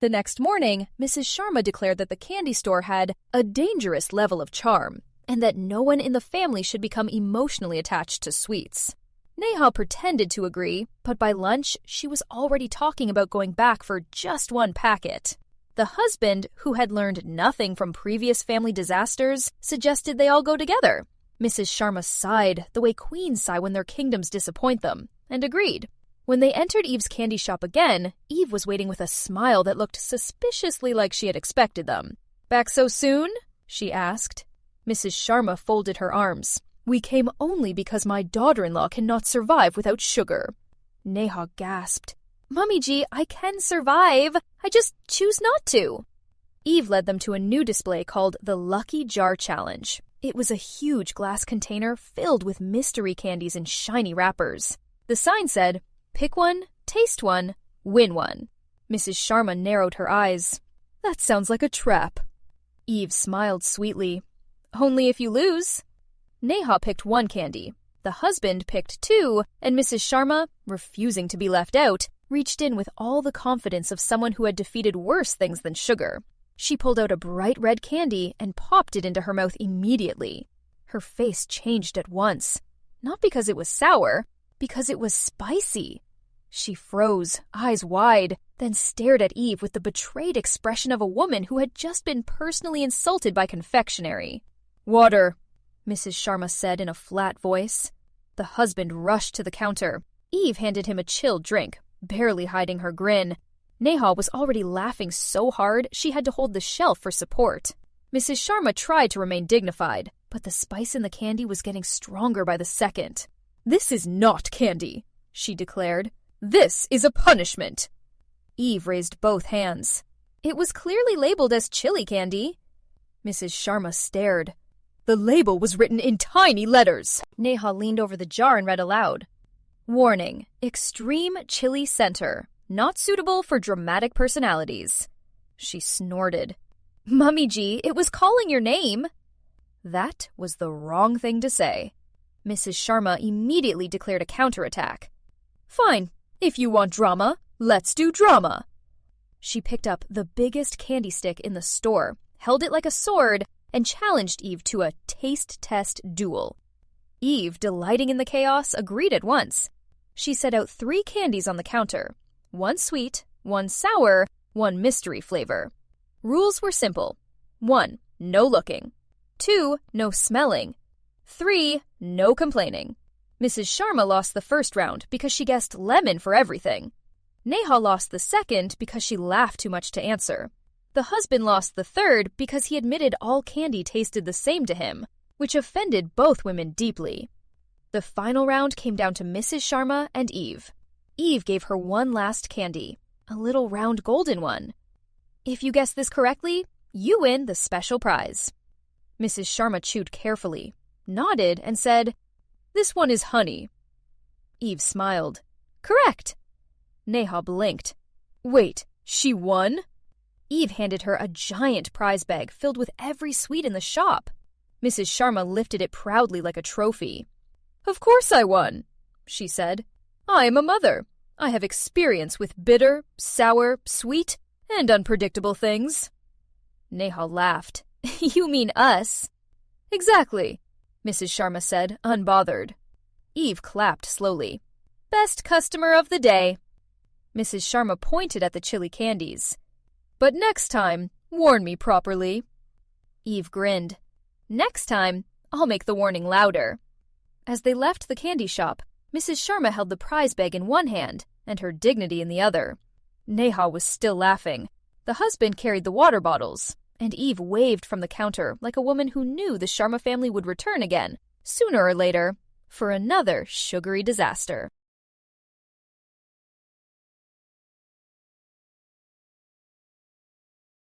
The next morning, Mrs. Sharma declared that the candy store had a dangerous level of charm, and that no one in the family should become emotionally attached to sweets. Neha pretended to agree, but by lunch, she was already talking about going back for just one packet. The husband, who had learned nothing from previous family disasters, suggested they all go together. Mrs. Sharma sighed the way queens sigh when their kingdoms disappoint them, and agreed. When they entered Eve's candy shop again, Eve was waiting with a smile that looked suspiciously like she had expected them. "Back so soon?" she asked. Mrs. Sharma folded her arms. "We came only because my daughter-in-law cannot survive without sugar." Neha gasped. "Mummy G, I can survive. I just choose not to." Eve led them to a new display called the Lucky Jar Challenge. It was a huge glass container filled with mystery candies in shiny wrappers. The sign said, "Pick one, taste one, win one." Mrs. Sharma narrowed her eyes. "That sounds like a trap." Eve smiled sweetly. "Only if you lose." Neha picked one candy. The husband picked two, and Mrs. Sharma, refusing to be left out, reached in with all the confidence of someone who had defeated worse things than sugar. She pulled out a bright red candy and popped it into her mouth immediately. Her face changed at once. Not because it was sour, because it was spicy. She froze, eyes wide, then stared at Eve with the betrayed expression of a woman who had just been personally insulted by confectionery. "Water," Mrs. Sharma said in a flat voice. The husband rushed to the counter. Eve handed him a chilled drink, barely hiding her grin. Neha was already laughing so hard she had to hold the shelf for support. Mrs. Sharma tried to remain dignified, but the spice in the candy was getting stronger by the second. "This is not candy," she declared. "This is a punishment." Eve raised both hands. "It was clearly labeled as chili candy." Mrs. Sharma stared. "The label was written in tiny letters." Neha leaned over the jar and read aloud. "Warning, extreme chili center. Not suitable for dramatic personalities." She snorted. "Mummy G, it was calling your name." That was the wrong thing to say. Mrs. Sharma immediately declared a counterattack. "Fine. If you want drama, let's do drama." She picked up the biggest candy stick in the store, held it like a sword, and challenged Eve to a taste test duel. Eve, delighting in the chaos, agreed at once. She set out 3 candies on the counter. 1 sweet, 1 sour, 1 mystery flavor. Rules were simple. 1, no looking. 2, no smelling. 3, no complaining. Mrs. Sharma lost the first round because she guessed lemon for everything. Neha lost the second because she laughed too much to answer. The husband lost the third because he admitted all candy tasted the same to him, which offended both women deeply. The final round came down to Mrs. Sharma and Eve. Eve gave her one last candy, a little round golden one. "If you guess this correctly, you win the special prize." Mrs. Sharma chewed carefully, nodded, and said, "This one is honey." Eve smiled. "Correct." Neha blinked. "Wait, she won?" Eve handed her a giant prize bag filled with every sweet in the shop. Mrs. Sharma lifted it proudly like a trophy. "Of course I won," she said. "I am a mother. I have experience with bitter, sour, sweet, and unpredictable things." Neha laughed. "You mean us." "Exactly," Mrs. Sharma said, unbothered. Eve clapped slowly. "Best customer of the day." Mrs. Sharma pointed at the chili candies. "But next time, warn me properly." Eve grinned. "Next time, I'll make the warning louder." As they left the candy shop, Mrs. Sharma held the prize bag in one hand and her dignity in the other. Neha was still laughing. The husband carried the water bottles, and Eve waved from the counter like a woman who knew the Sharma family would return again, sooner or later, for another sugary disaster.